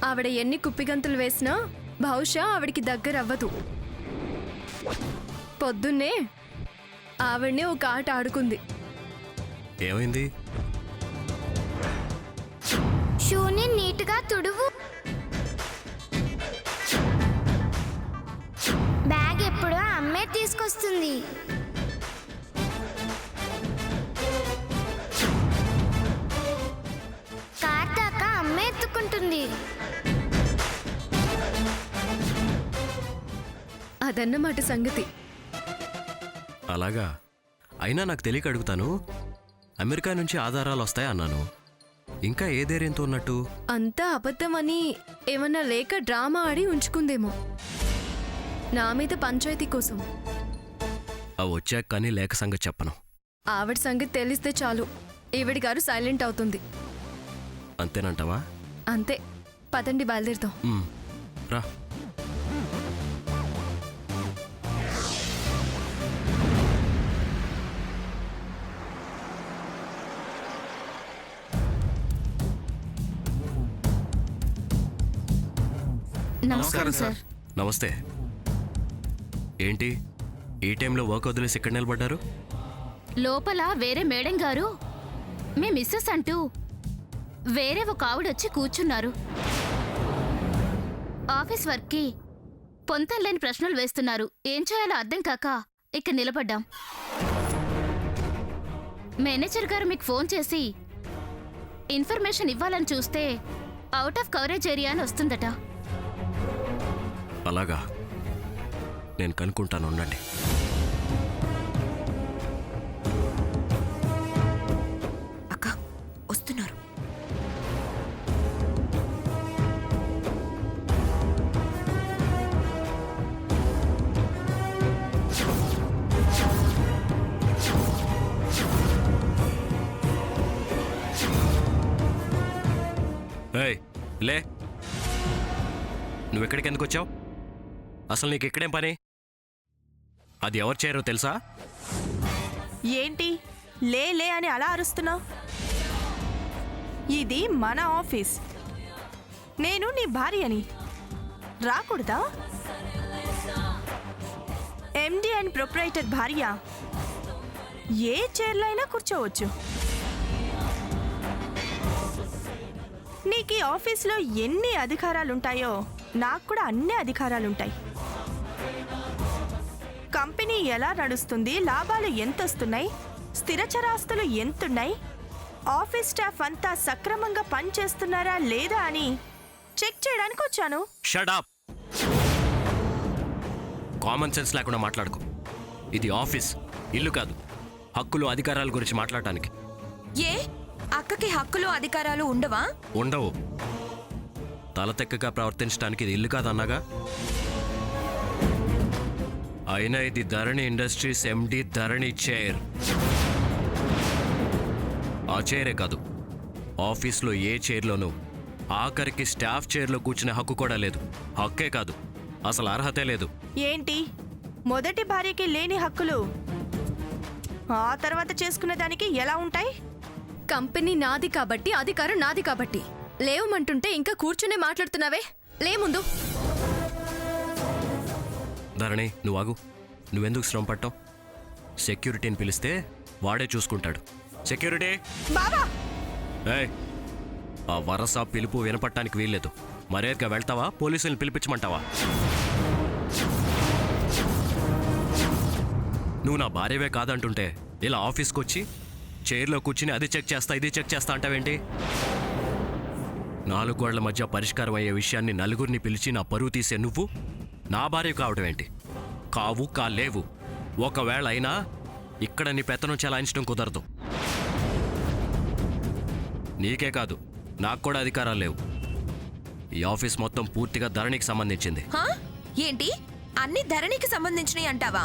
ఆవిడ ఎన్ని కుప్పిగంతులు వేసినా బహుశా ఆవిడికి దగ్గర అవ్వదు. పొద్దున్నే ఆవిడ్ని ఒక ఆట ఆడుకుంది. ఏమైంది? షూని నీట్గా తుడువు. బ్యాగ్ ఎప్పుడూ అమ్మే తీసుకొస్తుంది. కార్ దాకా అమ్మే ఎత్తుకుంటుంది. అదన్నమాట సంగతి. అలాగా? అయినా నాకు తెలియక అడుగుతాను, అమెరికా నుంచి ఆధారాలు వస్తాయన్నాను, ఇంకా ఏ ధైర్యంతో ఉన్నట్టు? అంతా అబద్ధమని ఏమన్నా లేక డ్రామా ఆడి ఉంచుకుందేమో నా మీద పంచాయతీ కోసం. అవి వచ్చాక కానీ లేక సంగతి చెప్పను. ఆవిడ సంగతి తెలిస్తే చాలు ఈవిడి గారు సైలెంట్ అవుతుంది. అంతేనంటావా? అంతే. పదండి, బయలుదేరుతాం. రా. నమస్కారం సార్. నమస్తే. ఏంటి ఈ టైంలో వర్క్ వదిలేసి ఇక్కడ నిలబడ్డారు? లోపల వేరే మేడం గారు మీ మిస్సెస్ అంటూ వేరే ఒక ఆవిడొచ్చి కూర్చున్నారు. ఆఫీస్ వర్క్కి పొంతనలేని ప్రశ్నలు వేస్తున్నారు. ఏం చేయాలో అర్థం కాక ఇక్కడ నిలబడ్డాం. మేనేజర్ గారు మీకు ఫోన్ చేసి ఇన్ఫర్మేషన్ ఇవ్వాలని చూస్తే అవుట్ ఆఫ్ కవరేజ్ ఏరియా అని వస్తుందట. అలాగా? నేను కనుక్కుంటాను, ఉండండి. అక్క వస్తున్నారు. ఏయ్, లే. నువ్వెక్కడికి ఎందుకు వచ్చావు? అసలు నీకు ఇక్కడేం పని? అది ఎవరు చేయరో తెలుసా? ఏంటి లే లే అని అలా అరుస్తున్నావు? ఇది మన ఆఫీస్. నేను నీ భార్యని. రాకూడదా? ఎండి అండ్ ప్రొప్రైటర్ భార్య ఏ చైర్లో అయినా కూర్చోవచ్చు. నీకు ఈ ఆఫీస్లో ఎన్ని అధికారాలుంటాయో నాకు కూడా అన్ని అధికారాలుంటాయి. కంపెనీ ఎలా నడుస్తుంది, లాభాలు ఎంతొస్తున్నాయి, స్థిరచరాస్తులు ఎంతున్నాయి, ఆఫీస్ స్టాఫ్ అంతా సక్రమంగా పనిచేస్తున్నారా లేదా అని చెక్ చేయడానికి వచ్చాను. Shut up. కామన్ సెన్స్ లేకుండా మాట్లాడుకో. ఇది ఆఫీస్, ఇల్లు కాదు. హక్కులు అధికారాల గురించి మాట్లాడటానికి. ఏ అక్కకి హక్కులు అధికారాలు ఉండవా? ఉండవు. తలతెక్కగా ప్రవర్తించడానికి ఇది ఇల్లు కాదన్నాగా. అయినా ఇది ధరణి ఇండస్ట్రీస్ ఎండి ధరణి చైర్. ఆ చైరే కాదు, ఆఫీస్లో ఏ చైర్లోనూ ఆఖరికి స్టాఫ్ చైర్లో కూర్చునే హక్కు కూడా లేదు. హక్కే కాదు, అసలు అర్హతే లేదు. ఏంటి మొదటి భార్యకి లేని హక్కులు ఆ తర్వాత చేసుకునే దానికి ఎలా ఉంటాయి? కంపెనీ నాది కాబట్టి, అధికారం నాది కాబట్టి. లేవమంటుంటే ఇంకా కూర్చునే మాట్లాడుతున్నావే, లే ముందు. ధరణి, నువ్వు ఆగు. నువ్వెందుకు శ్రమ పట్టావు? సెక్యూరిటీని పిలిస్తే వాడే చూసుకుంటాడు. సెక్యూరిటీ బాబా! ఏయ్, ఆ వరస పిలుపు వినపట్టానికి వీల్లేదు. మర్యాదగా వెళ్తావా, పోలీసుల్ని పిలిపించమంటావా? నువ్వు నా భార్యవే కాదంటుంటే ఇలా ఆఫీస్కి వచ్చి చైర్లో కూర్చుని అది చెక్ చేస్తా ఇది చెక్ చేస్తా అంటావేంటి? 4 గోళ్ల మధ్య పరిష్కారం అయ్యే విషయాన్ని నలుగురిని పిలిచి నా పరువు తీసే నువ్వు నా భార్య కావడం ఏంటి? కావు కాలేవు. ఒకవేళ అయినా ఇక్కడ నీ పెత్తనం చెలాయించడం కుదరదు. నీకే కాదు, నాకు కూడా అధికారాలు లేవు. ఈ ఆఫీస్ మొత్తం పూర్తిగా ధరణికి సంబంధించింది. ఏంటి అన్ని ధరణికి సంబంధించినవి అంటావా?